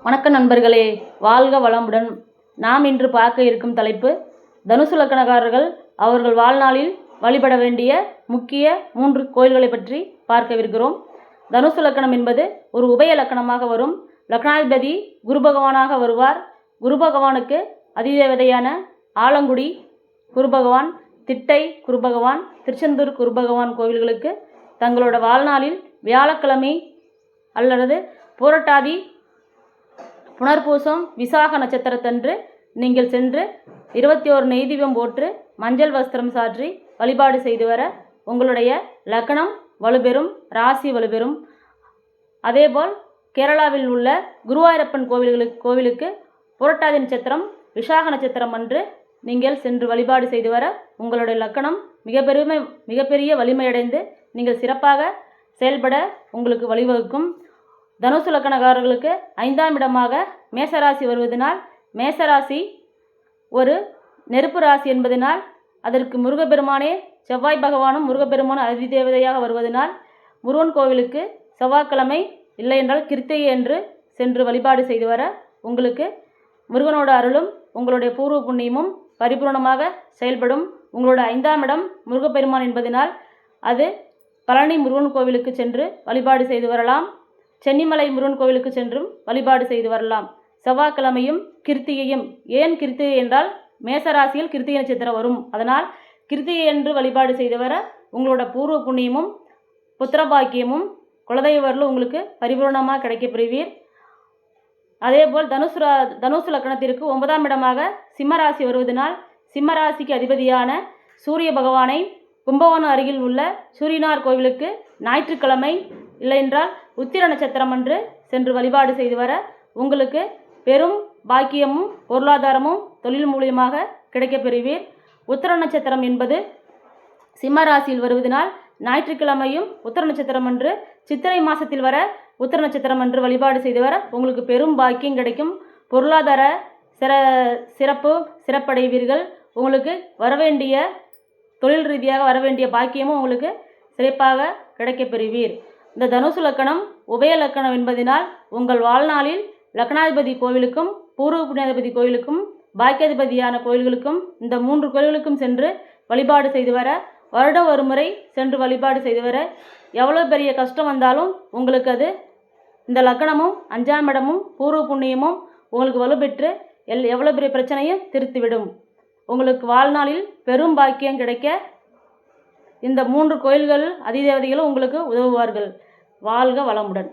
வணக்கம் நண்பர்களே, வாழ்க வளமுடன். நாம் இன்று பார்க்க இருக்கும் தலைப்பு தனுசு லக்னக்காரர்கள் அவர்கள் வாழ்நாளில் வழிபட வேண்டிய முக்கிய 3 கோயில்களை பற்றி பார்க்கவிருக்கிறோம். தனுசு லக்னம் என்பது ஒரு உபய லக்னமாக வரும். லக்னாதிபதி குரு பகவானாக வருவார். குரு பகவானுக்கு அதிதேவதையான ஆலங்குடி குரு பகவான், திட்டை குரு பகவான், திருச்செந்தூர் குரு பகவான் கோவில்களுக்கு தங்களோட வாழ்நாளில் வியாழக்கிழமை அல்லது புரட்டாதி, புனர்பூசம், விசாக நட்சத்திரத்தன்று நீங்கள் சென்று 21 நெய் தீபம் போற்று மஞ்சள் வஸ்திரம் சாற்றி வழிபாடு செய்து வர உங்களுடைய லக்னம் வலுப்பெறும், ராசி வலுப்பெறும். அதேபோல் கேரளாவில் உள்ள குருவாயூரப்பன் கோவிலுக்கு புரட்டாதி நட்சத்திரம், விசாக நட்சத்திரம் அன்று நீங்கள் சென்று வழிபாடு செய்து வர உங்களுடைய லக்னம் மிகப்பெரிய வலிமையடைந்து நீங்கள் சிறப்பாக செயல்பட உங்களுக்கு வழிவகுக்கும். தனுசு லக்னக்காரர்களுக்கு 5ஆம் இடமாக மேசராசி வருவதனால், மேசராசி ஒரு நெருப்பு ராசி என்பதனால் அதற்கு முருகப்பெருமானே செவ்வாய் பகவானும் முருகப்பெருமானும் அதிதேவதையாக வருவதனால் முருகன் கோவிலுக்கு செவ்வாய்க்கிழமை இல்லை என்றால் கிருத்திகை என்று சென்று வழிபாடு செய்து வர உங்களுக்கு முருகனோட அருளும் உங்களுடைய பூர்வ புண்ணியமும் பரிபூர்ணமாக செயல்படும். உங்களோட 5ஆம் இடம் முருகப்பெருமான் என்பதனால் அது பழனி முருகன் கோவிலுக்கு சென்று வழிபாடு செய்து வரலாம். சென்னிமலை முருகன் கோவிலுக்கு சென்றும் வழிபாடு செய்து வரலாம். செவ்வாய்க்கிழமையும் கிருத்திகையும். ஏன் கிருத்திகை என்றால் மேசராசியில் கிருத்திகை நட்சத்திரம் வரும். அதனால் கிருத்திகை என்று வழிபாடு செய்து வர உங்களோட பூர்வ புண்ணியமும் புத்திரபாக்கியமும் குலதெய்வ அருளும் உங்களுக்கு பரிபூர்ணமாக கிடைக்கப்பெறுவீர். அதேபோல் தனுசு லக்னத்திற்கு 9ஆம் இடமாக சிம்மராசி வருவதனால் சிம்மராசிக்கு அதிபதியான சூரிய பகவானை கும்பகோணம் அருகில் உள்ள சூரியனார் கோவிலுக்கு ஞாயிற்றுக்கிழமை இல்லை என்றால் உத்திர நட்சத்திரம் அன்று சென்று வழிபாடு செய்து வர உங்களுக்கு பெரும் பாக்கியமும் பொருளாதாரமும் தொழில் மூலியமாக கிடைக்கப்பெறுவீர். உத்திர நட்சத்திரம் என்பது சிம்ம ராசியில் வருவதனால் ஞாயிற்றுக்கிழமையும் உத்திர நட்சத்திரம் அன்று சித்திரை மாதத்தில் வர உத்திர நட்சத்திரம் அன்று வழிபாடு செய்து வர உங்களுக்கு பெரும் பாக்கியம் கிடைக்கும். பொருளாதார சிறப்படைவீர்கள். உங்களுக்கு வரவேண்டிய தொழில் ரீதியாக வரவேண்டிய பாக்கியமும் உங்களுக்கு சிறப்பாக கிடைக்கப்பெறுவீர். இந்த தனுசு லக்னம் உபய லக்னம் என்பதனால் உங்கள் வாழ்நாளில் லக்னாதிபதி கோவிலுக்கும் பூர்வ புண்ணியாதிபதி கோவிலுக்கும் பாக்கியாதிபதியான கோவில்களுக்கும் இந்த 3 கோவில்களுக்கும் சென்று வழிபாடு செய்து வர, வருடம் ஒரு முறை சென்று வழிபாடு செய்து வர எவ்வளோ பெரிய கஷ்டம் வந்தாலும் உங்களுக்கு அது இந்த லக்னமும் 5ஆம் இடமும் பூர்வ புண்ணியமும் உங்களுக்கு வலுப்பெற்று எவ்வளோ பெரிய பிரச்சனையும் திருத்திவிடும். உங்களுக்கு வாழ்நாளில் பெரும் பாக்கியம் கிடைக்க இந்த 3 கோயில்கள் அதிதேவதைகளும் உங்களுக்கு உதவுவார்கள். வாழ்க வளமுடன்.